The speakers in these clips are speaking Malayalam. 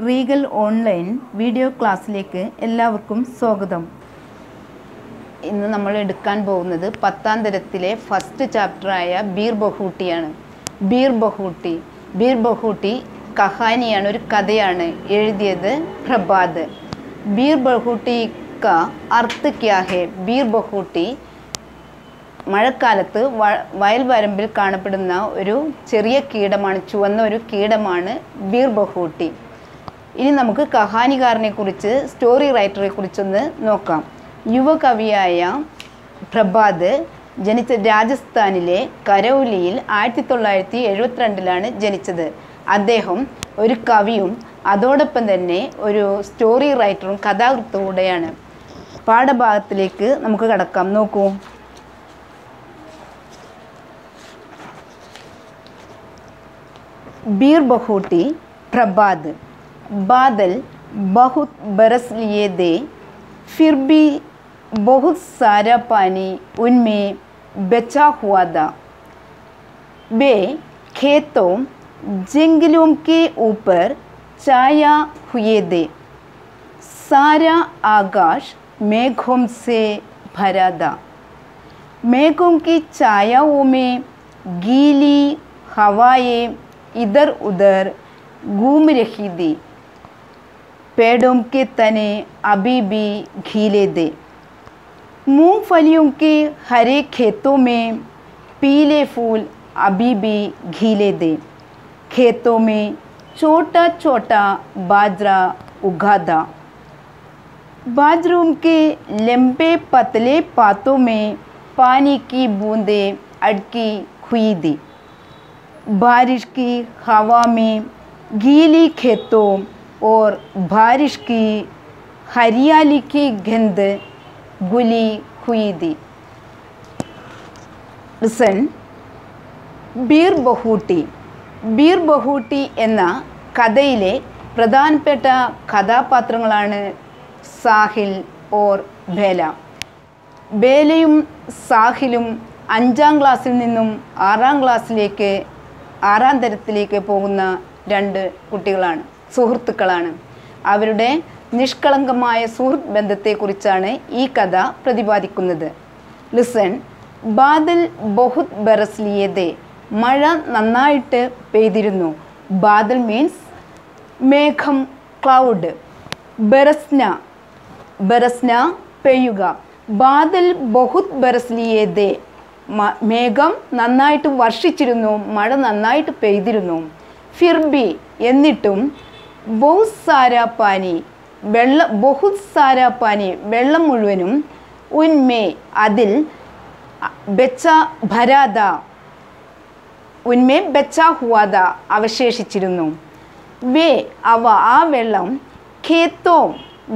റീഗൽ ഓൺലൈൻ വീഡിയോ ക്ലാസ്സിലേക്ക് എല്ലാവർക്കും സ്വാഗതം. ഇന്ന് നമ്മൾ എടുക്കാൻ പോകുന്നത് 10ാം തരത്തിലെ ഫസ്റ്റ് ചാപ്റ്ററായ ബീർ ബഹൂട്ടിയാണ്. ബീർ ബഹൂട്ടി കഹാനിയാണ്, ഒരു കഥയാണ്. എഴുതിയത് പ്രഭാത്. ബീർ ബഹൂട്ടി കാ അർത്ഥ് ക്യാ ഹേ? ബീർ ബഹൂട്ടി മഴക്കാലത്ത് വയൽവരമ്പിൽ കാണപ്പെടുന്ന ഒരു ചെറിയ കീടമാണ്, ചുവന്ന ഒരു കീടമാണ് ബീർ ബഹൂട്ടി. ഇനി നമുക്ക് കഹാനികാരനെ കുറിച്ച്, സ്റ്റോറി റൈറ്ററെ കുറിച്ചൊന്ന് നോക്കാം. യുവകവിയായ പ്രഭാത് ജനിച്ച രാജസ്ഥാനിലെ കരൗലിയിൽ 1972 ജനിച്ചത്. അദ്ദേഹം ഒരു കവിയും അതോടൊപ്പം തന്നെ ഒരു സ്റ്റോറി റൈറ്ററും കഥാകൃത്തും കൂടെയാണ്. പാഠഭാഗത്തിലേക്ക് നമുക്ക് കടക്കാം. നോക്കൂ. बीर बहूटी प्रभात. बादल बहुत बरस लिए दे, फिर भी बहुत सारा पानी उनमें बचा हुआ था. वे खेतों जंगलों के ऊपर छाया हुए थे. सारा आकाश मेघों से भरा था. मेघों की छायाओं में गीली हवाएं इधर उधर घूम रही थी. पेड़ों के तने अभी भी गीले थे. मूंगफलियों के हरे खेतों में पीले फूल अभी भी गीले थे. खेतों में छोटा छोटा बाजरा उगा था. बाजरों के लंबे पतले पातों में पानी की बूंदें अटकी हुई थी. बारिश की हवा में गीली खेतों और बारिश की हरियाली की गंध घुली हुई थी. लिसन. ബീർ ബഹൂട്ടി എന്ന കഥയിലെ പ്രധാനപ്പെട്ട കഥാപാത്രങ്ങളാണ് സാഹിൽ ഓർ ബേല. ബേലയും സാഹിലും 5ാം ക്ലാസ്സിൽ നിന്നും 6ാം തരത്തിലേക്ക് പോകുന്ന 2 കുട്ടികളാണ്, സുഹൃത്തുക്കളാണ്. അവരുടെ നിഷ്കളങ്കമായ സുഹൃത്ത് ബന്ധത്തെക്കുറിച്ചാണ് ഈ കഥ പ്രതിപാദിക്കുന്നത്. ലിസൺ. ബാദൽ ബഹുത് ബറസ് ലിയേ ദേ. മഴ നന്നായിട്ട് പെയ്തിരുന്നു. ബാദൽ മീൻസ് മേഘം, ക്ലൗഡ്. ബറസ്ന പെയ്യുക. ബാദൽ ബഹുത് ബറസ് ലിയേ ദേ. മേഘം നന്നായിട്ട് വർഷിച്ചിരുന്നു, മഴ നന്നായിട്ട് പെയ്തിരുന്നു. ഫിർബി എന്നിട്ടും, ബഹുത് സാരാ പാനി വെള്ളം മുഴുവനും, ഉന്മേ അതിൽ, ബച്ചാ ഹുവാദ അവശേഷിച്ചിരുന്നു. വേ അവ, ആ വെള്ളം, ഖേത്തോ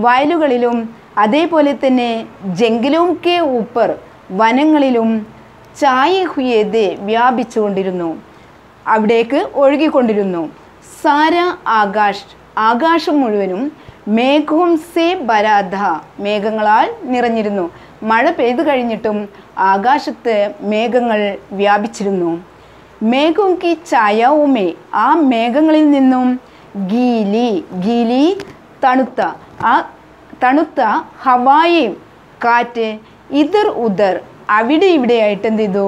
വയലുകളിലും, അതേപോലെ തന്നെ ജംഗലോം കെ ഊപ്പർ വനങ്ങളിലും, ചായ ഹുയേദ് വ്യാപിച്ചുകൊണ്ടിരുന്നു, അവിടേക്ക് ഒഴുകിക്കൊണ്ടിരുന്നു. സാര ആകാശം മുഴുവനും, മേഘോം സേ ബരാധ മേഘങ്ങളാൽ നിറഞ്ഞിരുന്നു. മഴ പെയ്തു കഴിഞ്ഞിട്ടും ആകാശത്ത് മേഘങ്ങൾ വ്യാപിച്ചിരുന്നു. മേഘോം കി ഛായാവുമേ, ആ മേഘങ്ങളിൽ നിന്നും, ഗീലി തണുത്ത ഹവായും കാറ്റ്, ഇതർ ഉദർ അവിടെ ഇവിടെയായിട്ട് എന്ത് ചെയ്തു,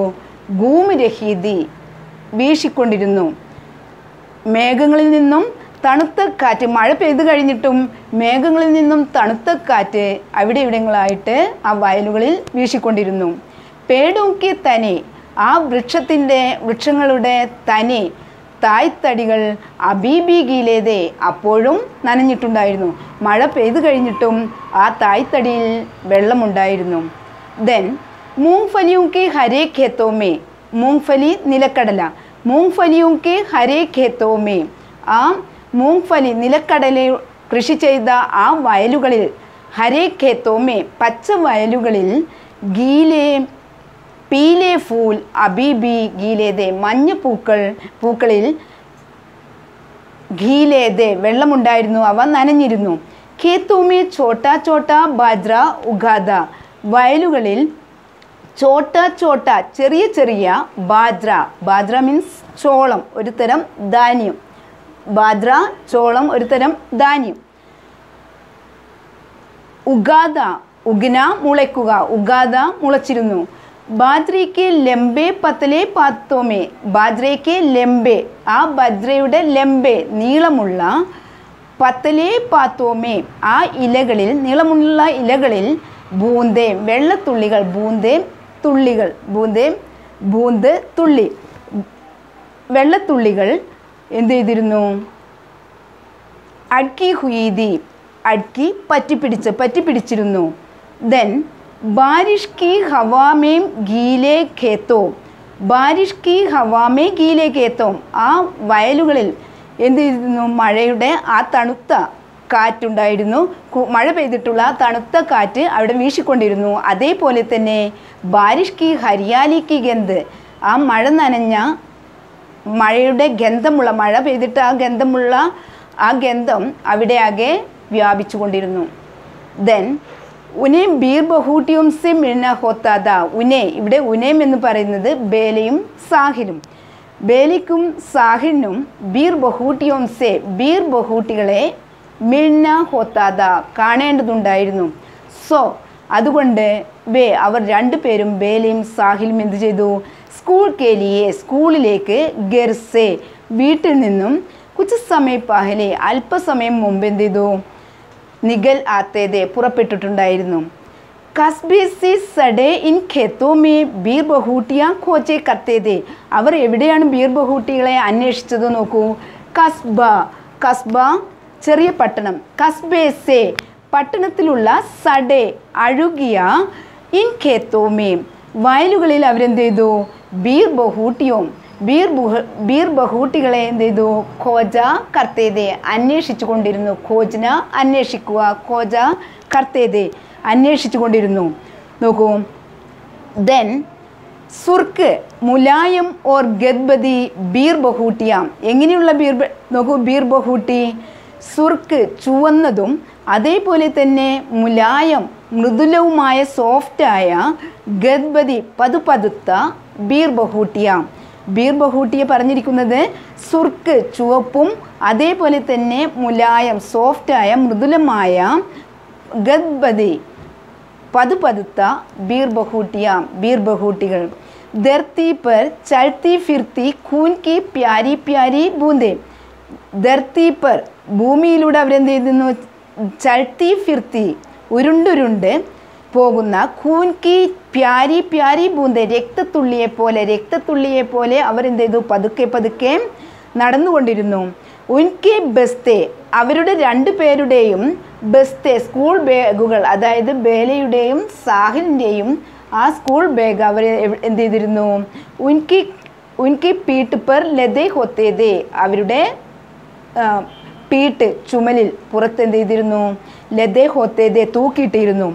ഗൂമ് രഹീതി വീശിക്കൊണ്ടിരുന്നു. മേഘങ്ങളിൽ നിന്നും തണുത്ത കാറ്റ്, മഴ പെയ്തു കഴിഞ്ഞിട്ടും മേഘങ്ങളിൽ നിന്നും തണുത്ത കാറ്റ് അവിടെ ഇവിടങ്ങളായിട്ട് ആ വയലുകളിൽ വീശിക്കൊണ്ടിരുന്നു. പേടോക്കി തനി, ആ വൃക്ഷങ്ങളുടെ തനി, തായ്തടികൾ, അബീബി ഗീലേതേ അപ്പോഴും നനഞ്ഞിട്ടുണ്ടായിരുന്നു. മഴ പെയ്തു കഴിഞ്ഞിട്ടും ആ തായ്തടിയിൽ വെള്ളമുണ്ടായിരുന്നു. ദെൻ മൂങ്ഫലിയും കെ ഹരേ ഖേത്തോമേ. മൂങ്ഫലി നിലക്കടല. മൂങ്ഫലിയും കെ ഹരേ ഖേത്തോമേ, ആ മൂങ്ഫലി നിലക്കടല കൃഷി ചെയ്ത ആ വയലുകളിൽ, ഹരേ ഖേത്തോമേ പച്ച വയലുകളിൽ, പീലേ ഫൂൽ അബീബി ഗീലേദേ മഞ്ഞ പൂക്കളിൽ, ഗീലേദേ വെള്ളമുണ്ടായിരുന്നു, അവ നനഞ്ഞിരുന്നു. ഖേത്തോമേ ചോട്ടാ ചോട്ടാ ബാജ്ര ഉഗാദ വയലുകളിൽ, ചോട്ട ചെറിയ ബാജ്ര മീൻസ് ചോളം, ഒരു തരം ധാന്യം, ബാദ്ര ചോളം ഒരു തരം ധാന്യം. ഉഗാദ ഉഗ്ന മുളയ്ക്കുക, ഉഗാദ മുളച്ചിരുന്നു. ബാജ്രയ്ക്ക് ലെംബെ പത്തലെ പാത്തോമേ, ബാജ്രയ്ക്ക് ലെംബെ ആ ബജ്രയുടെ ലെംബെ നീളമുള്ള, പത്തലെ പാത്തോമേ ആ ഇലകളിൽ നീളമുള്ള ഇലകളിൽ, ബൂന്തേ വെള്ളത്തുള്ളികൾ, ബൂന്തേ തുള്ളികൾ, ബൂന്ത് തുള്ളി വെള്ളത്തുള്ളികൾ എന്ത് ചെയ്തിരുന്നു? അഡ്കി ഹുയീദി അഡ്കി പറ്റിപ്പിടിച്ചിരുന്നു. ദെൻ ബാരിഷ് കി ഹവാമേം ഗീലെ ഖേത്തോ, ബാരിഷ് കി ഹവാമേ ഗീലെ ഖേത്തോ ആ വയലുകളിൽ എന്ത് ചെയ്തിരുന്നു? മഴയുടെ ആ തണുത്ത കാറ്റുണ്ടായിരുന്നു. മഴ പെയ്തിട്ടുള്ള തണുത്ത കാറ്റ് അവിടെ വീശിക്കൊണ്ടിരുന്നു. അതേപോലെ തന്നെ ബാരിഷ് കി ഹരിയാലി കി ഗന്ധ് ആ മഴ നനഞ്ഞ മഴയുടെ ഗന്ധമുള്ള, മഴ പെയ്തിട്ട് ആ ഗന്ധമുള്ള ആ ഗന്ധം അവിടെ ആകെ വ്യാപിച്ചു കൊണ്ടിരുന്നു. ദെൻ ഉനെ ബീർ ബഹൂട്ടിയും സെ മിൽന ഹോത്താദ, ഉനെ ഇവിടെ ഉനേം എന്ന് പറയുന്നത് ബേലയും സാഹിലും, ബേലിക്കും സാഹിലിനും ബീർ ബഹൂട്ടിയും സെ ബീർ ബഹൂട്ടികളെ മിൽന ഹോത്താദ കാണേണ്ടതുണ്ടായിരുന്നു. സോ അതുകൊണ്ട് വേ അവർ രണ്ടുപേരും ബേലയും സാഹിലും എന്ത് ചെയ്തു? സ്കൂൾ കേലിയെ സ്കൂളിലേക്ക് ഗർസെ വീട്ടിൽ നിന്നും കുച്ച് സമയ പഹലെ അല്പസമയം മുമ്പ് എന്ത് ചെയ്തു? നിഗൽ ആത്തേതെ പുറപ്പെട്ടിട്ടുണ്ടായിരുന്നു. കസ്ബെ സെ സഡേ ഇൻ ഖേത്തോ മേ ബീർ ബഹൂട്ടിയ ഖോജെ കത്തേതെ അവർ എവിടെയാണ് ബീർ ബഹൂട്ടികളെ അന്വേഷിച്ചത് നോക്കൂ. കസ്ബ കസ്ബ ചെറിയ പട്ടണം, കസ്ബെ സെ പട്ടണത്തിലുള്ള, സഡേ അഴുകിയ, ഇൻ ഖേത്തോ മേ വയലുകളിൽ അവരെന്ത് ചെയ്തു? ബീർ ബഹൂട്ടിയും ബീർ ബഹൂട്ടികളെ എന്ത് ചെയ്തു? ഖോജ കർത്തേതെ അന്വേഷിച്ചു കൊണ്ടിരുന്നു. ഖോജ്ന അന്വേഷിക്കുക, ഖോജ കർത്തേതെ അന്വേഷിച്ചു കൊണ്ടിരുന്നു. നോക്കൂ. ദെൻ സുർക്ക് മുലായം ഓർ ഗദ്ബദി ബീർ ബഹൂട്ടിയാം എങ്ങനെയുള്ള നോക്കൂ ബീർ ബഹൂട്ടി സുർക്ക് ചുവന്നതും അതേപോലെ തന്നെ മുലായം മൃദുലവുമായ സോഫ്റ്റായ, ഗദ്ബദി പതുപതുത്ത ബീർ ബഹൂട്ടിയാം. ബീർ ബഹൂട്ടിയെ പറഞ്ഞിരിക്കുന്നത് സുർക്ക് ചുവപ്പും അതേപോലെ തന്നെ മുലായം സോഫ്റ്റായ മൃദുലമായ, ഗദ്ബദി പതുപതുത്ത ബീർ ബഹൂട്ടിയാം ബീർ ബഹൂട്ടികൾ. ധർത്തി പർ ചൽത്തി ഫിർത്തി ഖൂൻ കി പ്യാരി പ്യാരി ബൂന്തേ, ധർത്തി പർ ഭൂമിയിലൂടെ അവരെന്ത് ചെയ്തിരുന്നു? ചൽത്തി ഫിർത്തി ഉരുണ്ടുരുണ്ട് പോകുന്ന, ഖൂൻ കി പ്യാരി പ്യാരി ബൂന്തേ രക്തത്തുള്ളിയെ പോലെ അവരെന്ത് ചെയ്തു? പതുക്കെ പതുക്കെ നടന്നുകൊണ്ടിരുന്നു. ഉൻകെ ബസ്തെ അവരുടെ രണ്ടുപേരുടെയും ബസ്തെ സ്കൂൾ ബാഗുകൾ, അതായത് ബേലയുടെയും സാഹിലിൻ്റെയും ആ സ്കൂൾ ബാഗ് അവർ എന്ത് ചെയ്തിരുന്നു? ഉൻകി പീട്ട് പർ ലതേ ഹോത്തേതേ അവരുടെ പീട്ട് ചുമലിൽ പുറത്ത് എന്ത് ചെയ്തിരുന്നു? ലതേ ഹോത്തേതേ തൂക്കിയിട്ടിരുന്നു.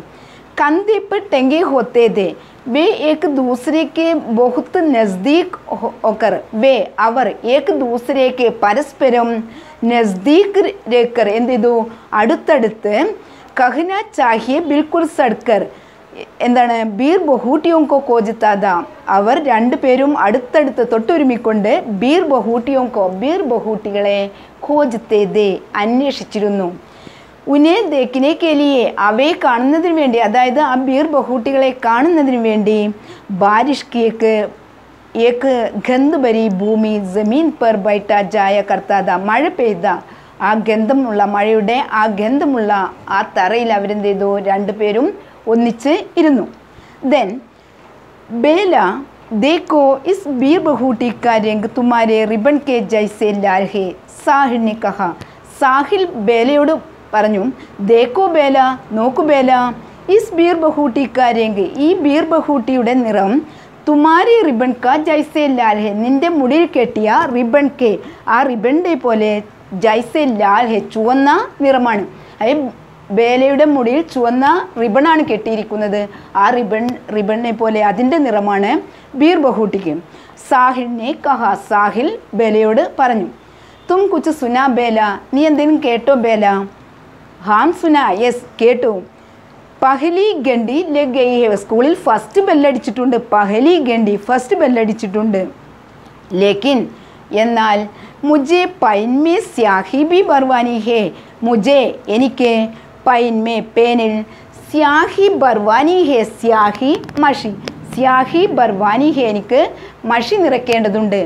कंधे पर टंगे होते थे. वे एक दूसरे के बहुत नज़दीक होकर वे അവർ एक दूसरे के പരസ്പരം നസ്ദീക് രേക്കർ എന്ത് ചെയ്തു? അടുത്തടുത്ത്, കഹ്ന ചാഹിയെ ബിൽക്കുൽ സഡ്കർ എന്താണ്? ബീർ ബഹൂട്ടിയോം കോ കോജിത്താത അവർ രണ്ടുപേരും അടുത്തടുത്ത് തൊട്ടുരുമിക്കൊണ്ട് ബീർ ബഹൂട്ടിയോം കോ ബീർ ബഹൂട്ടികളെ ഖോജ്തേദേ അന്വേഷിച്ചിരുന്നു. ഉനെ ദേക്കിനെ കേലിയെ അവയെ കാണുന്നതിന് വേണ്ടി, അതായത് ആ ബീർ ബഹൂട്ടികളെ കാണുന്നതിന് വേണ്ടി, ബാരിഷ് കിയേക്ക് ഏക്ക് ഗന്ധ് ഭരി ഭൂമി ജമീൻ പർ ബൈട്ട ജായ കർത്താത മഴ പെയ്ത ആ ഗന്ധമുള്ള, മഴയുടെ ആ ഗന്ധമുള്ള ആ തറയിൽ അവരെന്ത് ചെയ്തു? രണ്ടുപേരും ഒന്നിച്ച് ഇരുന്നു. ദെൻ ബേല देखो इस बीर बहूटी का रंग तुम्हारे रिबन के जैसे लाल है, साहिल ने कहा. സാഹിൽ ബേലയോട് പറഞ്ഞു, ദേക്കോ ബേല നോക്കു ബേല, ഇസ് ബീർ ബഹൂട്ടി കാ രംഗ് ഈ ബീർ ബഹൂട്ടിയുടെ നിറം, തുമാരി റിബൺ കാ ജൈസെ ലാൽ ഹെ നിൻ്റെ മുടിയിൽ കെട്ടിയ റിബൺ കെ ആ റിബണിൻ്റെ പോലെ, ജൈസെ ലാൽ ഹെ ചുവന്ന നിറമാണ്. അതായത് ബേലയുടെ മുടിയിൽ ചുവന്ന റിബണാണ് കെട്ടിയിരിക്കുന്നത്. ആ റിബണിനെ പോലെ അതിൻ്റെ നിറമാണ് ബീർ ബഹൂട്ടിക്ക്. സാഹിലിനെ കഹ സാഹിൽ ബേലയോട് പറഞ്ഞു. തും കുച്ച് സുന ബേല നീ എന്തെങ്കിലും കേട്ടോ ബേല? ഹാം സുന യെസ് കേട്ടു. പഹലി ഗണ്ടി ലഗ് ഗയി ഹെ സ്കൂളിൽ ഫസ്റ്റ് ബെല്ലടിച്ചിട്ടുണ്ട്. പഹലി ഗണ്ടി ഫസ്റ്റ് ബെല്ലടിച്ചിട്ടുണ്ട്. ലേക്കിൻ എന്നാൽ മുझെ പൈൻ മേ സ്യാഹി ബി ബർവാനി ഹേ. മുझे എനിക്ക് പൈൻ മേ പേനിൽ സ്യാഹി ബർവാനി ഹേ. സ്യാഹി മഷി. സ്യാഹി ബർവാനി ഹേ എനിക്ക് മഷി നിറയ്ക്കേണ്ടതുണ്ട്.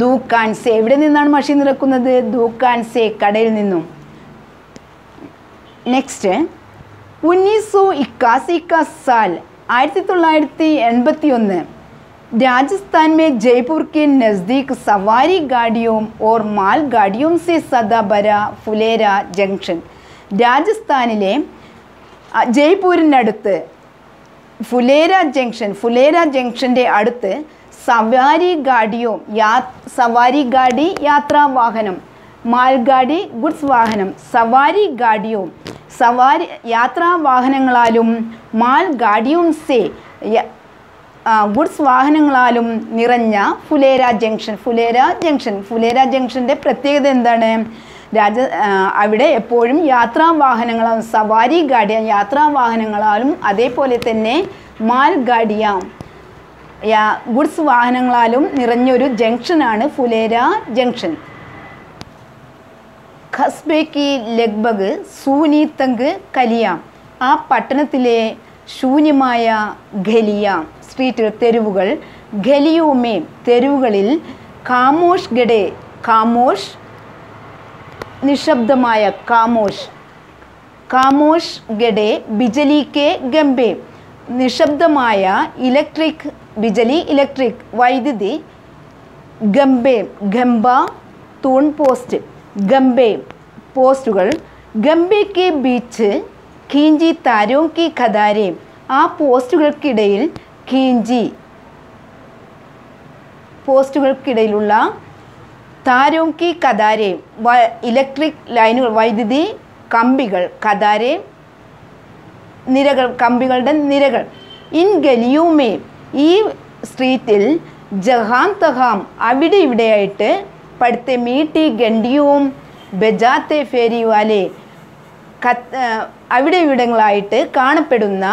ദൂക്കാൻ സെ എവിടെ നിന്നാണ് മഷി നിറക്കുന്നത്? ദൂക്കാൻ സെ കടയിൽ നിന്നും. നെക്സ്റ്റ് 1981 का साल 1981 राजस्थान में जयपुर के नज़दीक सवारी गाड़ियों और माल गाड़ियों से सदा भरा फुलेरा जंक्शन. രാജസ്ഥാനിലെ ജയ്പൂരിനടുത്ത് ഫുലേര ജംഗ്ഷൻ്റെ അടുത്ത് സവാരി ഗാഡി യാത്രാ വാഹനം, മാൽഗാഡി ഗുഡ്സ് വാഹനം, സവാരി ഗാഡിയോ യാത്രാ വാഹനങ്ങളാലും മാൽ ഗാഡിയും സെ ഗുഡ്സ് വാഹനങ്ങളാലും നിറഞ്ഞ ഫുലേര ജംഗ്ഷൻ്റെ പ്രത്യേകത എന്താണ്? അവിടെ എപ്പോഴും യാത്രാ വാഹനങ്ങളാലും സവാരി ഗാഡിയ യാത്രാ വാഹനങ്ങളാലും അതേപോലെ തന്നെ മാൽ ഗാഡിയ ഗുഡ്സ് വാഹനങ്ങളാലും നിറഞ്ഞൊരു ജംഗ്ഷനാണ് ഫുലേര ജംഗ്ഷൻ. ഖസ്ബെ കി ലഗ്ബഗ് സൂനി തങ്ക് കലിയ. ആ പട്ടണത്തിലെ ശൂന്യമായ ഖലിയ സ്ട്രീറ്റുകൾ, തെരുവുകൾ. ഖലിയുമേ തെരുവുകളിൽ ഖാമോഷ് ഗഡെ, ഖാമോഷ് നിശബ്ദമായ, ഖാമോഷ് ഗഡെ ബിജലി കെ ഗംബെ നിശബ്ദമായ ഇലക്ട്രിക്, ബിജലി ഇലക്ട്രിക് വൈദ്യുതി. ഗംബ തൂൺ പോസ്റ്റ്, ഗംബെ പോസ്റ്റുകൾ. ഗംബെ കെ ബീച്ച് ഖീഞ്ചി താരോ കി ഖദാരെ. ആ പോസ്റ്റുകൾക്കിടയിൽ പോസ്റ്റുകൾക്കിടയിലുള്ള താരോ കി ഖദാരെ ഇലക്ട്രിക് ലൈനുകൾ, വൈദ്യുതി കമ്പികൾ. ഖദാരെ നിരകൾ, കമ്പികളുടെ നിരകൾ. ഇൻ ഗലിയുമേ ഈ സ്ട്രീറ്റിൽ ജഹാം തഹാം അവിടെ ഇവിടെയായിട്ട് പടുത്തെ മീട്ടി ഗണ്ടിയും ബജാത്തെ ഫേരി വാലെ അവിടെ ഇവിടങ്ങളായിട്ട് കാണപ്പെടുന്ന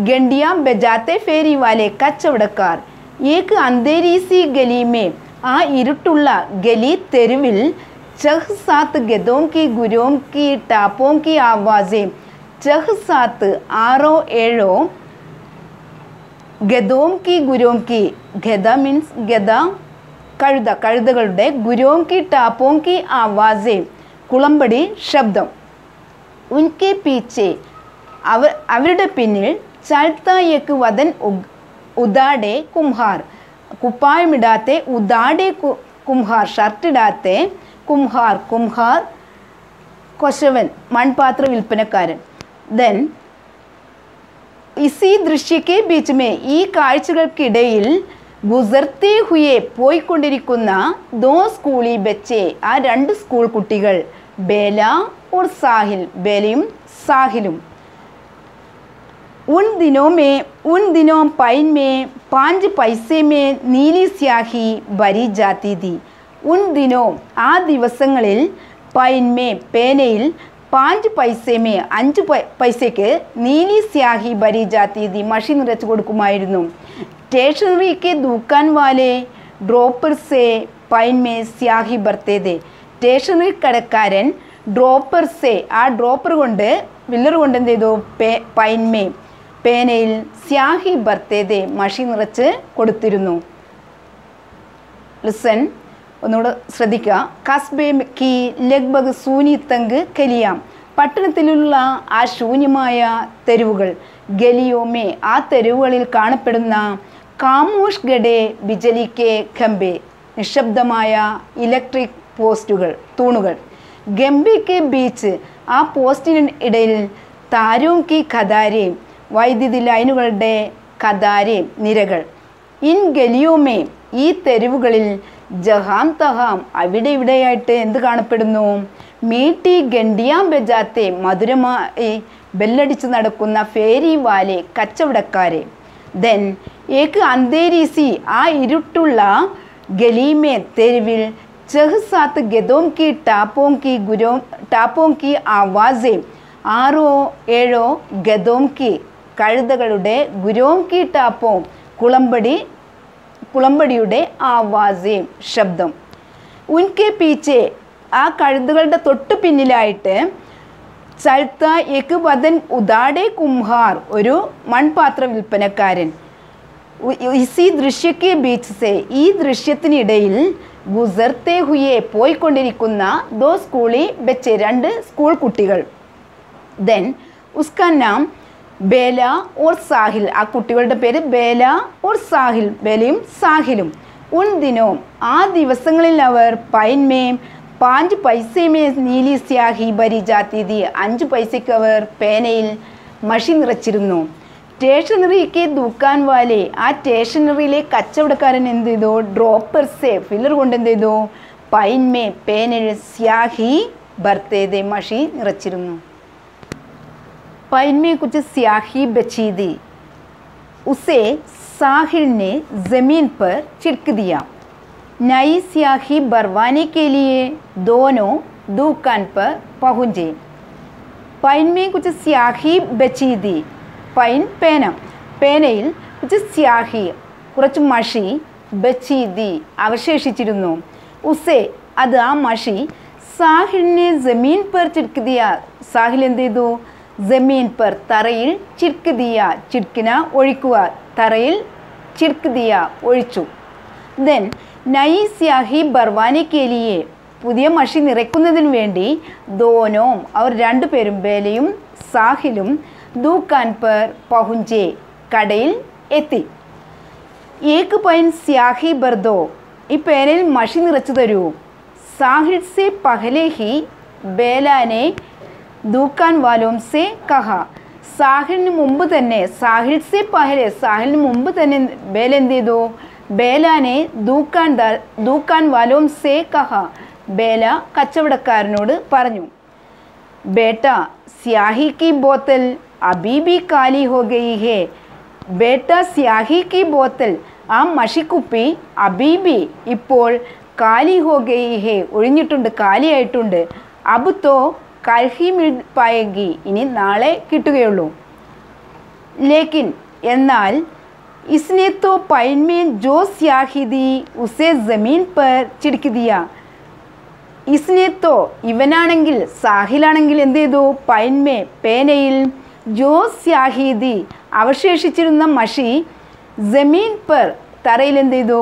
ഗണ്ടിയാം ബജാത്തെ ഫേരി വാലെ കച്ചവടക്കാർ. ഏക്ക് അന്തേരീസി ഗലിമേ ആ ഇരുട്ടുള്ള ഗലി തെരുവിൽ ചഹ് സാത്ത് ഗദോം കി ഗുരോം കി ടാപ്പോം കി ആവാസേ. ചഹ് സാത്ത് 6-7 ഗദോം കി ഗുരോം കി, ഗദ മീൻസ് ഗദ കഴുതകളുടെ, ഗുരോം കി ടാപ്പോം കി ആവാസേ കുളമ്പടി ശബ്ദം. ഉൻകെ പീച്ചെ അവരുടെ പിന്നിൽ ചൽത്തായേക്ക് വദൻ ഉദാടെ കുംഹാർ, കുപ്പായമിടാത്തെ ഉദാടെ കുംഹാർ, ഷർട്ടിടാത്തെ കുംഹാർ കൊശവൻ, മൺപാത്ര വിൽപ്പനക്കാരൻ. ദെൻ ഇസി ദൃശ്യക്കെ ബീച്ച് മേ ഈ കാഴ്ചകൾക്കിടയിൽ ഗുസർത്തെ ഹുയെ പോയിക്കൊണ്ടിരിക്കുന്ന ദോ സ്കൂളി ബച്ചെ ആ 2 സ്കൂൾ കുട്ടികൾ. ബേല ഓർ സാഹിൽ, ബേലയും സാഹിലും. उन दिनों पाइन में 5 पैसे में नीली स्याही भरी जाती थी. उन दिनों ആ ദിവസങ്ങളിൽ പൈൻ മേ പേനയിൽ 5 പൈസേ മേ 5 പൈസയ്ക്ക് നീലി സ്യാഹി ഭരി ജാത്തി थी മഷി നിറച്ച് കൊടുക്കുമായിരുന്നു. സ്റ്റേഷനറി കെ ദുക്കാൻ വാലെ ഡ്രോപ്പർ സേ പൈൻ മേ സ്യാഹി ഭർത്തേ थे. സ്റ്റേഷനറി കടക്കാരൻ ഡ്രോപ്പർ സേ ആ ഡ്രോപ്പർ കൊണ്ട് വില്ലർ കൊണ്ട് എന്ത് ചെയ്തു? പൈൻ മേ പേനയിൽ സ്യാഹി ഭർത്തേതെ മഷി നിറച്ച് കൊടുത്തിരുന്നു. ലിസൺ, ഒന്നുകൂടെ ശ്രദ്ധിക്കുക. കസ്ബെ കി ലഗ്ബഗ് സൂനി തങ്ക് കലിയാം പട്ടണത്തിലുള്ള ആ ശൂന്യമായ തെരുവുകൾ. ഗലിയോമേ ആ തെരുവുകളിൽ കാണപ്പെടുന്ന കാമോഷ് ഗഡെ ബിജലി കെ ഖംബെ നിശബ്ദമായ ഇലക്ട്രിക് പോസ്റ്റുകൾ, തൂണുകൾ. ഗംബെ കെ ബീച്ച് ആ പോസ്റ്റിന് ഇടയിൽ താരോ കി ഖദാരെ വൈദ്യുതി ലൈനുകളുടെ ഖദാരെ നിരകൾ. ഇൻ ഗലിയോമേ ഈ തെരുവുകളിൽ ജഹാം തഹാം അവിടെ ഇവിടെയായിട്ട് എന്ത് കാണപ്പെടുന്നു? മീട്ടി ഗണ്ടിയാം ബജാത്തെ മധുരമായി ബെല്ലടിച്ച് നടക്കുന്ന ഫേരി വാലെ കച്ചവടക്കാരെ. ദെൻ ഏക്ക് അന്തേരീസി ആ ഇരുട്ടുള്ള ഗലീമേ തെരുവിൽ ചഹ് സാത്ത് ഗദോം കി ടാപ്പോം കി ആവാസേ 6-7 ഗദോം കി കഴുതകളുടെ, ഗുരോം കി ടാപ്പോം കുളമ്പടിയുടെ ആവാസേ ശബ്ദം. ഉൻകെ പീച്ചെ ആ കഴുതുകളുടെ തൊട്ട് പിന്നിലായിട്ട് ചൽത്ത എക് വദൻ ഉദാടെ കുംഹാർ ഒരു മൺപാത്ര വിൽപ്പനക്കാരൻ. ഇസി ദൃശ്യക്കെ ബീച്ച് സെ ഈ ദൃശ്യത്തിനിടയിൽ ഗുസർത്തെ ഹുയെ പോയിക്കൊണ്ടിരിക്കുന്ന ദോ സ്കൂളി ബെച്ചെ രണ്ട് സ്കൂൾ കുട്ടികൾ. ദെൻ ഉസ്കാ നാം ബേല ഓർ സാഹിൽ ആ കുട്ടികളുടെ പേര് ബേല ഓർ സാഹിൽ ബേലയും സാഹിലും. ഉൻ ദിനോം ആ ദിവസങ്ങളിൽ അവർ പൈൻമേം 5 പൈസമേ നീലി സ്യാഹി ഭരി ജാത്തി തീ 5 പൈസയ്ക്ക് അവർ പേനയിൽ മഷി നിറച്ചിരുന്നു. സ്റ്റേഷനറിക്ക് ദുക്കാൻ വാലെ ആ സ്റ്റേഷനറിയിലെ കച്ചവടക്കാരൻ എന്ത് ചെയ്തു ഡ്രോപ്പർസെ ഫില്ലർ കൊണ്ട് എന്ത് ചെയ്തു പൈൻമേ പേനയിൽ സ്യാഹി ഭർത്തേതെ മഷി നിറച്ചിരുന്നു. പൈൻമേ കുछ स्याही बची थी उसे साहिल ने ज़मीन पर छिड़क दिया. नई स्याही भरवाने के लिए दोनों दुकान पर पहुँचे. पैन में कुछ स्याही बची थी. पैन പേന പേനയിൽ कुछ स्याही കുറച്ച് മഷി ബച്ചി थी അവശേഷിച്ചിരുന്നു. ഉസെ അത് ആ മഷി സാഹിലിനെ ജമീൻ पर छिड़क दिया. സാഹിൽ എന്ത് ചെയ്തു ജമീൻ पर തറയിൽ ചിർക്ക് ദിയ ചിർക്കിന ഒഴിക്കുക തറയിൽ ചിർക്ക് ദിയ ഒഴിച്ചു. ദെൻ നൈ സ്യാഹി ബർവാനെ കേലിയെ പുതിയ മഷി നിറയ്ക്കുന്നതിന് വേണ്ടി ദോനോം അവർ രണ്ടുപേരും ബേലയും സാഹിലും ദുക്കാൻ पर പഹുഞ്ചെ കടയിൽ എത്തി. ഏക് പൈൻ സ്യാഹി ബർദോ ഈ പേനയിൽ മഷി നിറച്ചു തരൂ. സാഹിൽ സെ പഹലെ ഹി ബേലാനെ ദുക്കാൻ വാലോം സെ കഹ സാഹിലിന് മുമ്പ് തന്നെ സാഹിൽ സെ പഹലെ സാഹിലിന് മുമ്പ് തന്നെ ബേല എന്ത് ചെയ്തു ബേലാനെ ദുക്കാൻ വാലോം സെ കഹ ബേല കച്ചവടക്കാരനോട് പറഞ്ഞു. ബേട്ട സ്യാഹി കി ബോത്തൽ അബി ബി കാലി ഹോ ഗയി ഹേ. ബേട്ട സ്യാഹി കി ബോത്തൽ ആ മഷിക്കുപ്പി അബീബി ഇപ്പോൾ കാലി ഹോ ഗയി ഹേ ഒഴിഞ്ഞിട്ടുണ്ട് കാലിയായിട്ടുണ്ട്. അബ് തോ കൽഹി മിൽ പായേഗി ഇനി നാളെ കിട്ടുകയുള്ളൂ. ലേക്കിൻ എന്നാൽ इसने तो पैन में जो स्याही दी उसे ज़मीन पर छिड़क दिया. इसने तो ഇവനാണെങ്കിൽ സാഹിലാണെങ്കിൽ എന്ത് ചെയ്തു പൈൻമേ പേനയിൽ ജോ സ്യാഹി ദി അവശേഷിച്ചിരുന്ന മഷി ജമീൻ പർ തറയിൽ എന്ത് ചെയ്തു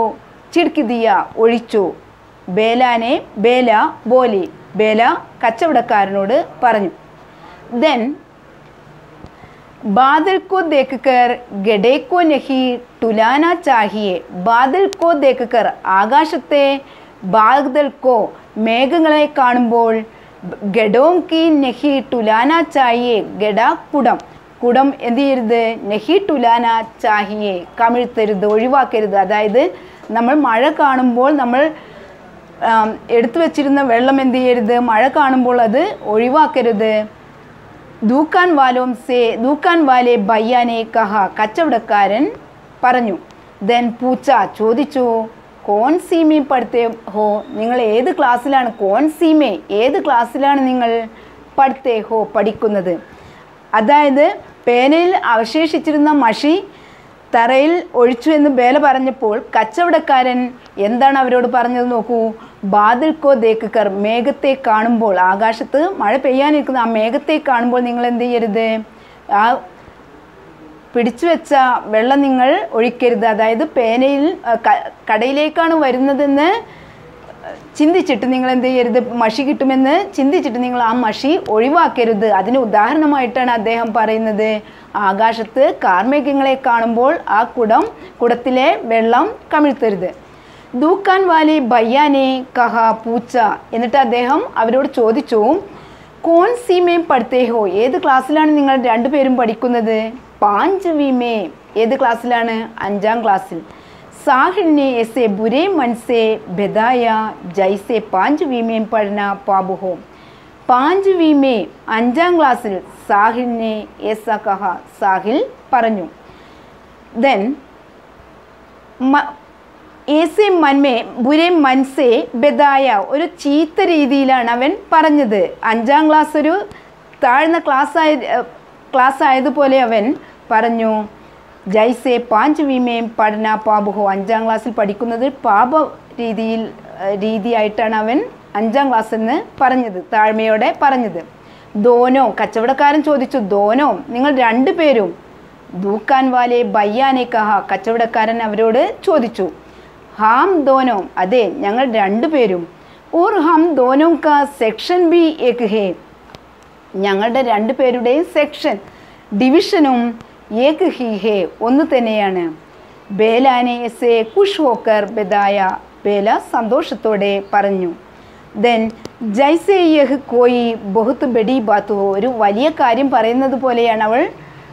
ചിടുക്കി ദിയ ഒഴിച്ചു. ബേലാനെ ബേല ബോലി ബേല കച്ചവടക്കാരനോട് പറഞ്ഞു. ദെൻ बादल को देखकर गडे को नहीं टुलाना चाहिए. बादल को देखकर ആകാശത്തെ ബാദൽ കോ മേഘങ്ങളെ കാണുമ്പോൾ ഗഡോം കി നഹി ടുലാന ചാഹിയെ ഗഡ കുടം കുടം എന്ത് ചെയ്യരുത് നഹി ടുലാന ചാഹിയെ കമിഴ്ത്തരുത് ഒഴിവാക്കരുത്. അതായത് നമ്മൾ മഴ കാണുമ്പോൾ നമ്മൾ എടുത്തു വച്ചിരുന്ന വെള്ളം എന്ത് ചെയ്യരുത് മഴ കാണുമ്പോൾ അത് ഒഴിവാക്കരുത്. ദുക്കാൻ വാലോം സേ ദുക്കാൻ വാലെ ബയ്യാനെ കഹ കച്ചവടക്കാരൻ പറഞ്ഞു. ദെൻ പൂച്ച ചോദിച്ചു കോൺ സീമേ പഠിത്തേ ഹോ നിങ്ങൾ ഏത് ക്ലാസ്സിലാണ് കോൺ സീമേ ഏത് ക്ലാസ്സിലാണ് നിങ്ങൾ പഠിത്തേ ഹോ പഠിക്കുന്നത്. അതായത് പേനയിൽ അവശേഷിച്ചിരുന്ന മഷി തറയിൽ ഒഴിച്ചു എന്ന് ബേല പറഞ്ഞപ്പോൾ കച്ചവടക്കാരൻ എന്താണ് അവരോട് പറഞ്ഞത് നോക്കൂ. ബാദൽ കോ ദേക്കർ മേഘത്തെ കാണുമ്പോൾ ആകാശത്ത് മഴ പെയ്യാനിരിക്കുന്ന ആ മേഘത്തെ കാണുമ്പോൾ നിങ്ങൾ എന്ത് ചെയ്യരുത് ആ പിടിച്ചു വെച്ച വെള്ളം നിങ്ങൾ ഒഴിക്കരുത്. അതായത് പേനയിൽ കടയിലേക്കാണ് വരുന്നതെന്ന് ചിന്തിച്ചിട്ട് നിങ്ങൾ എന്ത് ചെയ്യരുത് മഷി കിട്ടുമെന്ന് ചിന്തിച്ചിട്ട് നിങ്ങൾ ആ മഷി ഒഴിവാക്കരുത്. അതിന് ഉദാഹരണമായിട്ടാണ് അദ്ദേഹം പറയുന്നത് ആകാശത്ത് കാർമേഘങ്ങളെ കാണുമ്പോൾ ആ കുടത്തിലെ വെള്ളം കമിഴ്ത്തരുത്. ദുക്കാൻ വാലി ബയ്യാനെ കഹ പൂച്ച എന്നിട്ട് അദ്ദേഹം അവരോട് ചോദിച്ചു കോൺ സീമേ പഠിത്തേ ഹോ ഏത് ക്ലാസ്സിലാണ് നിങ്ങൾ രണ്ടുപേരും പഠിക്കുന്നത്. 5 വീമേ ഏത് ക്ലാസ്സിലാണ് 5ാം ക്ലാസ്സിൽ. സാഹിലിനെ എസെ ബുരേ മനസെ ബെദായ ജൈസെ 5 വീമേ പഠന പാബു ഹോ. 5 വീമേ 5ാം ക്ലാസ്സിൽ സാഹിലിനെ എസ കഹ സാഹിൽ പറഞ്ഞു. ദെൻ ഏസെ മൻമേ ബുരേ മൻസെ ബെദായ ഒരു ചീത്ത രീതിയിലാണ് അവൻ പറഞ്ഞത്. 5ാം ക്ലാസ് ഒരു താഴ്ന്ന ക്ലാസ് ആയതുപോലെ അവൻ പറഞ്ഞു ജൈസെ 5 വീമേം പഠന പാപുഹോ 5ാം ക്ലാസ്സിൽ പഠിക്കുന്നത് പാപ രീതിയിൽ രീതിയായിട്ടാണ് അവൻ 5ാം ക്ലാസ്സിൽ നിന്ന് പറഞ്ഞത്, താഴ്മയോടെ പറഞ്ഞത്. ദോനോ, കച്ചവടക്കാരൻ ചോദിച്ചു, ദോനോ നിങ്ങൾ രണ്ടുപേരും. ദൂക്കാൻ വാലെ ബയ്യാനെ കഹ, കച്ചവടക്കാരൻ അവരോട് ചോദിച്ചു. ഹാം ദോനോ, അതെ ഞങ്ങൾ രണ്ടുപേരും. ഓർ ഹം ദോനോ കാ സെക്ഷൻ ബി ഏക് ഹേ, ഞങ്ങളുടെ രണ്ടുപേരുടെയും സെക്ഷൻ ഡിവിഷനും ഏക് ഹി ഹേ, ഒന്ന് തന്നെയാണ്. ബേലാനെ എസെ ഖുഷ് ഹോക്കർ ബദായ, ബേല സന്തോഷത്തോടെ പറഞ്ഞു. ദെൻ ജൈസെ യഹ് കോയി ബഹുത്ത് ബഡി ബാത്ത് ഹോ, ഒരു വലിയ കാര്യം പറയുന്നത് പോലെയാണ് അവൾ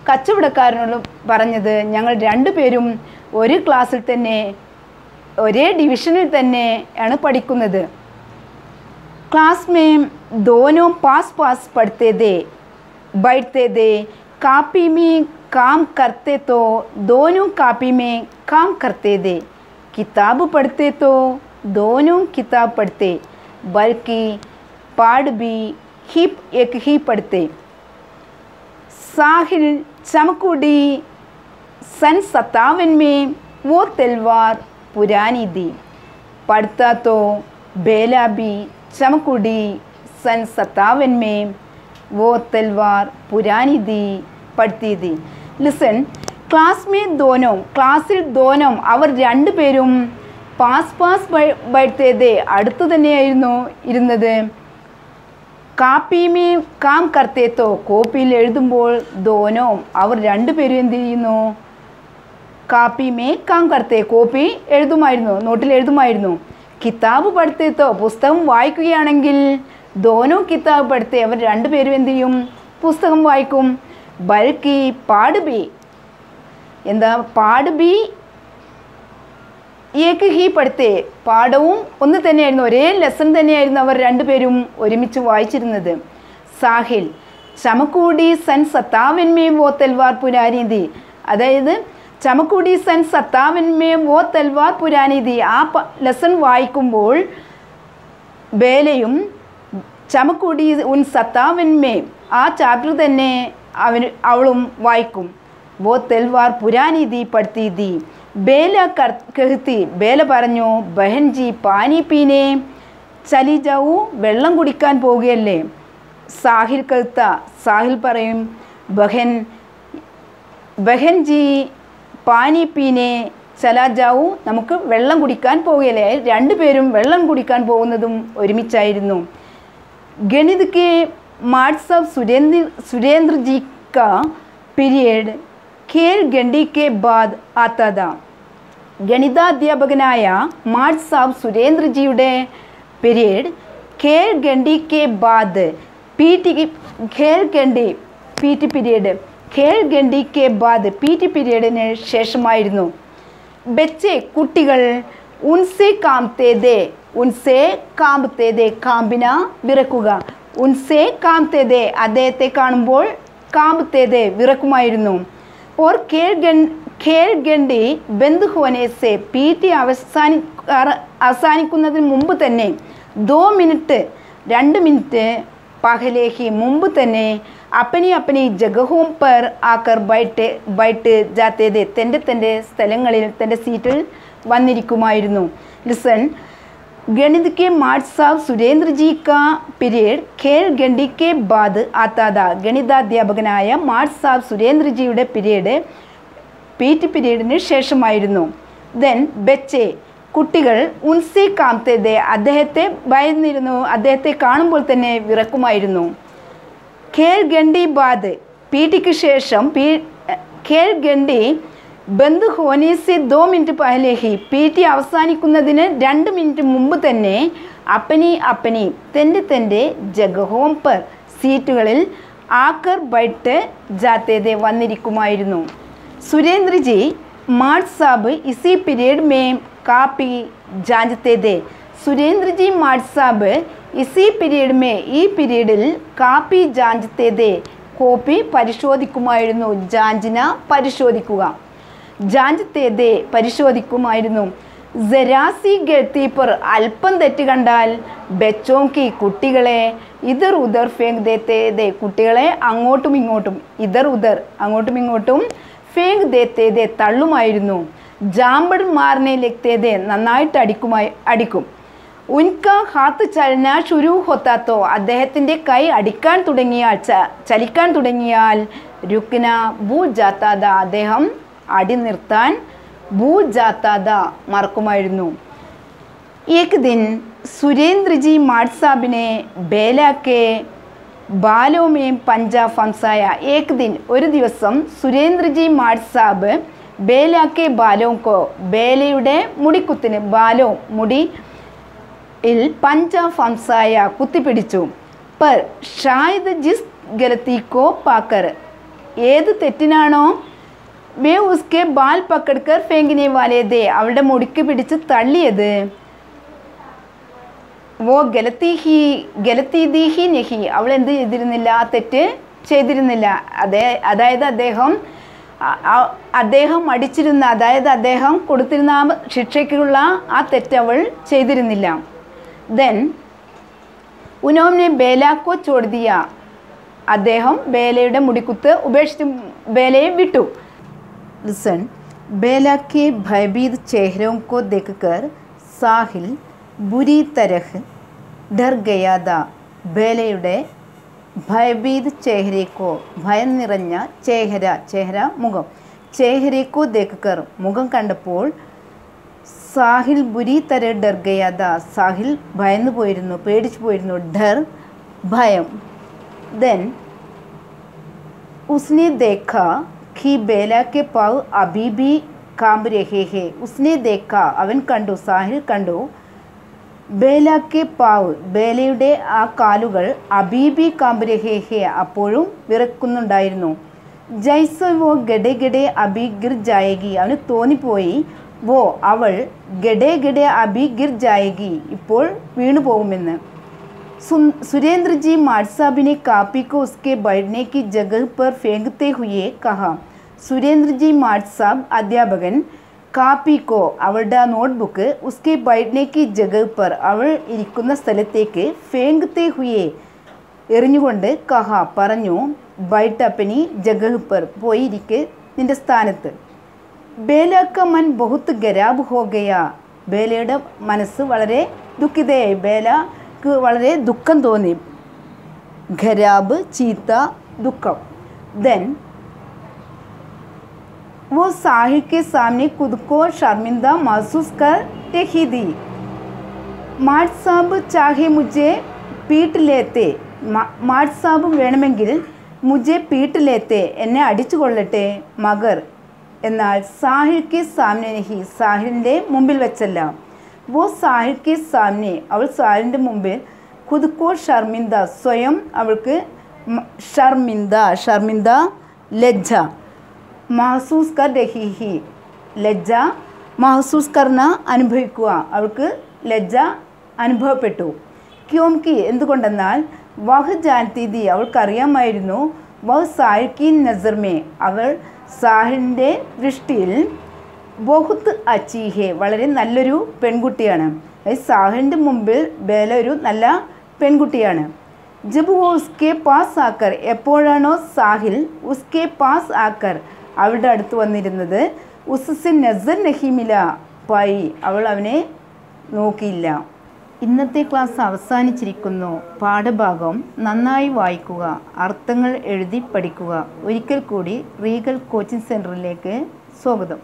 കച്ചവടക്കാരനോട് പറഞ്ഞത്. ഞങ്ങൾ രണ്ടുപേരും ഒരു ക്ലാസ്സിൽ തന്നെ, ഒരേ ഡിവിഷനിൽ തന്നെയാണ് പഠിക്കുന്നത്. क्लास में दोनों पास पास पढ़ते थे, बैठते थे, कापी में काम करते तो दोनों कापी में काम करते थे, किताब पढ़ते तो दोनों किताब पढ़ते, बल्कि पाठ भी एक ही पढ़ते. साहिल चमकुड़ी सन 57 में वो तलवार पुरानी थी, पढ़ता तो बेला भी चमकुड़ी सन 57 में वो तलवार पुरानी थी, पढ़ती थी. ലിസൺ, ക്ലാസ് മേ ദോനോ, ക്ലാസ്സിൽ ദോനം അവർ രണ്ടുപേരും പാസ് പാസ് ബൈഠത്തെ, അടുത്ത് തന്നെയായിരുന്നു ഇരുന്നത്. കാപ്പി മേ കാം കർത്തേത്തോ, കോപ്പിയിൽ എഴുതുമ്പോൾ ദോനോ അവർ രണ്ടുപേരും എന്ത് ചെയ്യുന്നു? കാപ്പി മേ കാം കർത്തേ, കോപ്പി എഴുതുമായിരുന്നു, നോട്ടിൽ എഴുതുമായിരുന്നു. കിതാബ് പഠിത്തേത്തോ, പുസ്തകം വായിക്കുകയാണെങ്കിൽ ദോനോ കിതാബ് പഠിത്തേ, അവർ രണ്ടുപേരും എന്ത് ചെയ്യും? പുസ്തകം വായിക്കും. ബൽക്കി പാട് ബി, എന്താ പാട് ബി ഏക് ഹി പഠിത്തേ, പാഠവും ഒന്ന് തന്നെയായിരുന്നു, ഒരേ ലെസൺ തന്നെയായിരുന്നു അവർ രണ്ടുപേരും ഒരുമിച്ച് വായിച്ചിരുന്നത്. സാഹിൽ ചമക്കൂടി സൻ 57 में वो तलवार पुरानी थी, അതായത് ചമക്കൂടി സൻ 57 में वो तलवार पुरानी थी, ആ ലെസൺ വായിക്കുമ്പോൾ ബേലയും ചമക്കൂടി ഉൻ 57 में ആ ചാപ്റ്റർ തന്നെ അവളും വായിക്കും. वो तलवार पुरानी थी पढ़ती थी. ബേല कहती, ബേല പറഞ്ഞു, ബഹൻ ജി പാനി പീനെ ചലി ജാവൂ, വെള്ളം കുടിക്കാൻ പോവുകയല്ലേ. സാഹിൽ कहता, സാഹിൽ പറയും, ബഹൻ ജി പാനി പീനെ ചലാ ജാവൂ, നമുക്ക് വെള്ളം കുടിക്കാൻ പോവുകയല്ലേ. രണ്ടുപേരും വെള്ളം കുടിക്കാൻ പോകുന്നതും ഒരുമിച്ചായിരുന്നു. गणित के मार्ट साहब सुरेंद्र जी का पीरियड खेल गंडी के बाद आता था. ഗണിതാധ്യാപകനായ മാർട്ട് സാബ് സുരേന്ദ്രജിയുടെ പീരീഡ് ഖേൽ ഗണ്ടി കെ ബാദ്, ഖേൽ പീരീഡ് ഖേൽ ഗണ്ടി കെ ബാദ്, PT പീരീഡിന് ശേഷമായിരുന്നു. ബच्चे കുട്ടികൾ ഉൻസെ കാംതേ ദേ, ഉൻസെ കാംതേ ദേ, കാമ്പിന വിറക്കുക. ഉൻസെ കാംതേ ദേ, അദ്ദേഹത്തെ കാണുമ്പോൾ കാംതേ ദേ, വിറക്കുമായിരുന്നു. ഓർ ഖേൽ ഗണ്ടി ബന്ദ് ഹോനെ സെ, PT അവസാനിക്കുന്നതിന് മുമ്പ് തന്നെ 2 മിനിറ്റ് 2 മിനിറ്റ് പഹലെ ഹി, മുമ്പ് തന്നെ അപ്പനി അപ്പനി ജഗഹോം പർ ആക്കർ ബൈട്ട് ജാത്തേ ദേ, തൻ്റെ സ്ഥലങ്ങളിൽ തൻ്റെ സീറ്റിൽ വന്നിരിക്കുമായിരുന്നു. ലിസൺ, गणित के मार्ट साहब सुरेंद्र जी का पीरियड खेल गंडी के बाद आता था. ഗണിതാധ്യാപകനായ മാർട്ട് സാബ് സുരേന്ദ്രജിയുടെ പീരീഡ് PT പീരീഡിന് ശേഷമായിരുന്നു. ദെൻ ബच्चे കുട്ടികൾ ഉൻസെ കാംതേ ദേ, അദ്ദേഹത്തെ ഭയന്നിരുന്നു, അദ്ദേഹത്തെ കാണുമ്പോൾ തന്നെ വിറക്കുമായിരുന്നു. ഖേൽ ഗണ്ടി ബാദ്, PTക്ക് ശേഷം ഖേൽ ഗണ്ടി ബന്ദ് ഹോനെ സെ 2 മിനിറ്റ് പഹലെ ഹി, PT അവസാനിക്കുന്നതിന് 2 മിനിറ്റ് മുമ്പ് തന്നെ അപ്പനി അപ്പനി തൻ്റെ ജഗഹോം പർ, സീറ്റുകളിൽ ആക്കർ ബൈട്ട് ജാത്തേ ദേ, വന്നിരിക്കുമായിരുന്നു. സുരേന്ദ്രജി മാർട്ട് സാബ് ഇസി പീരീഡ് മേ കാപ്പി ജാഞ്ചത്തെ ദേ. സുരേന്ദ്രജി മാർട്ട് സാബ് ഇസി പീരീഡ് മേ, ഈ പീരീഡിൽ കാപ്പി ജാഞ്ചത്തെ ദേ, കോപ്പി പരിശോധിക്കുമായിരുന്നു. ജാഞ്ചിന പരിശോധിക്കുക, ജാഞ്ചത്തെ ദേ പരിശോധിക്കുമായിരുന്നു. ജരാസി ഗത്തി പർ, അല്പം തെറ്റ് കണ്ടാൽ ബച്ചോങ്കി കുട്ടികളെ ഇതർ ഉദർ ഫേങ്ക് ദേത്തേ ദേ, കുട്ടികളെ അങ്ങോട്ടും ഇങ്ങോട്ടും, ഇതർ ഉദർ അങ്ങോട്ടും ഇങ്ങോട്ടും, ഫേങ്ക് ദേത്തേ ദേ തള്ളുമായിരുന്നു. ജാമ്പഡ് മാറിനെ ലഗ്തേ ദേ, നന്നായിട്ട് അടിക്കും. ഉൻകാ ഹാത്ത് ചലന ശുരു ഹോത്താത്തോ അദ്ദേഹത്തിൻ്റെ കൈ അടിക്കാൻ തുടങ്ങിയാൽ ചലിക്കാൻ തുടങ്ങിയാൽ രുക്ന ഭൂൽ ജാത്താദ അദ്ദേഹം അടി നിർത്താൻ ഭൂൽ ജാത്താദ മറക്കുമായിരുന്നു. एक दिन सुरेंद्र जी माट साहब ने बेला के बालों में पंजा फंसाया. एक दिन ഒരു ദിവസം സുരേന്ദ്ര ജി മാട്ട് സാബ് ബേല के बालों को ബേലയുടെ മുടിക്കുത്തിന് ബാലോ മുടിയിൽ പഞ്ച ഫംസായ കുത്തിപ്പിടിച്ചു. पर शायद जिस गलती को पाकर ഏത് തെറ്റിനാണോ വേ ഉസ്കെ ബാൽ പക്കഡ്കർ ഫേങ്കിനെ വാലേ ദേ അവളുടെ മുടിക്ക് പിടിച്ച് തള്ളിയത് വോ ഗലത്തി ദി ഹി നഹി അവൾ എന്ത് ചെയ്തിരുന്നില്ല, ആ തെറ്റ് ചെയ്തിരുന്നില്ല. അതായത് അദ്ദേഹം അടിച്ചിരുന്ന, അതായത് അദ്ദേഹം കൊടുത്തിരുന്ന ആ ശിക്ഷയ്ക്കുള്ള ആ തെറ്റ് അവൾ ചെയ്തിരുന്നില്ല. ദെൻ ഉനോംനെ ബേലാക്കോ ചോട് ദിയ അദ്ദേഹം ബേലയുടെ മുടിക്കുത്ത് ഉപേക്ഷിച്ച് ബേലയെ വിട്ടു. ലിസൺ, बेला के भयभीत चेहरों को देखकर साहिल बुरी तरह डर गया था. ബേലയുടെ ഭയഭീത് ചേഹരേക്കോ ഭയം നിറഞ്ഞ ചേഹര മുഖം, ചേഹരേക്കോ ദേക്കർ മുഖം കണ്ടപ്പോൾ സാഹിൽ ബുരി തര ഡർ ഗയാ था. സാഹിൽ ഭയന്നു പോയിരുന്നു, പേടിച്ചു പോയിരുന്നു. ഡർ ഭയം. ദെൻ उसने देखा कि बेला के पाँव अभी भी कांप रहे हैं. उसने देखा അവൻ കണ്ടു, സാഹിൽ കണ്ടു, ബേല കെ പാവ് ബേലയുടെ ആ കാലുകൾ അബീബി കാമ്പ് രഹേ ഹേ അപ്പോഴും വിറക്കുന്നുണ്ടായിരുന്നു. ജൈസ വോ ഗഡെ ഗഡെ അബി ഗിർ ജായകി അവന് തോന്നിപ്പോയി, വോ അവൾ ഗഡെ ഗഡെ അബി ഗിർ ജായകി ഇപ്പോൾ വീണു പോകുമെന്ന്. सुरेंद्र जी माट साहब ने कापी को उसके बैठने की जगह पर फेंकते हुए कहा. सुरेंद्र जी माट साहब अध्यापकन കാപ്പിക്കോ അവളുടെ നോട്ട്ബുക്ക് ഉസ്കെ ബൈഠ്നെ കി ജഗഹ് പർ അവൾ ഇരിക്കുന്ന സ്ഥലത്തേക്ക് ഫേങ്ക്തേ ഹുയേ എറിഞ്ഞുകൊണ്ട് കഹ പറഞ്ഞു, ബൈഠ് അപ്പനി ജഗഹ് പർ പോയിരിക്കെ നിന്റെ സ്ഥാനത്ത്. ബേല ക മൻ ബഹുത്ത് ഖരാബ് ഹോ ഗയാ ബേലയുടെ മനസ്സ് വളരെ ദുഃഖിതയായി, ബേലക്ക് വളരെ ദുഃഖം തോന്നി. ഖരാബ് ചീത്ത, ദുഃഖം. ദെൻ वो साहिल के सामने खुद को शर्मिंदा महसूस कर रही थी. माट साहब चाहे मुझे पीट लेते, माट साहब വേണമെങ്കിൽ മുझे पीट लेते എന്നെ അടിച്ചു കൊള്ളട്ടെ, മഗർ എന്നാൽ സാഹിൽ के सामने नहीं സാഹിലിൻ്റെ മുമ്പിൽ വെച്ചല്ല. वो സാഹിൽ के सामने അവൾ സാഹിലിൻ്റെ മുമ്പിൽ खुद को शर्मिंदा സ്വയം അവൾക്ക് ഷർമിന്ദ ലജ്ജ മഹസൂസ് കർ രഹി ഹി ലജ്ജ മഹസൂസ് കർണ അനുഭവിക്കുക, അവൾക്ക് ലജ്ജ അനുഭവപ്പെട്ടു. ക്യോംകി എന്തുകൊണ്ടെന്നാൽ വഹ് ജാൻതി the അവൾക്കറിയാമായിരുന്നു, വഹ് Sahil Ki Nasar may അവൾ സാഹിലിൻ്റെ ദൃഷ്ടിയിൽ ബഹുത്ത് അച്ചി ഹേ വളരെ നല്ലൊരു പെൺകുട്ടിയാണ്. സാഹിലിൻ്റെ മുമ്പിൽ ബേല ഒരു നല്ല പെൺകുട്ടിയാണ്. ജബ് വോ ഉസ്കെ പാസ് ആക്കർ എപ്പോഴാണോ സാഹിൽ ഉസ്കെ പാസ് ആക്കർ അവളുടെ അടുത്ത് വന്നിരുന്നത്, ഉസ്സെ നസർ നഹി മില പായി അവൾ അവനെ നോക്കിയില്ല. ഇന്നത്തെ ക്ലാസ് അവസാനിച്ചിരിക്കുന്നു. പാഠഭാഗം നന്നായി വായിക്കുക, അർത്ഥങ്ങൾ എഴുതി പഠിക്കുക. ഒരിക്കൽ കൂടി റീഗൽ കോച്ചിങ് സെൻറ്ററിലേക്ക് സ്വാഗതം.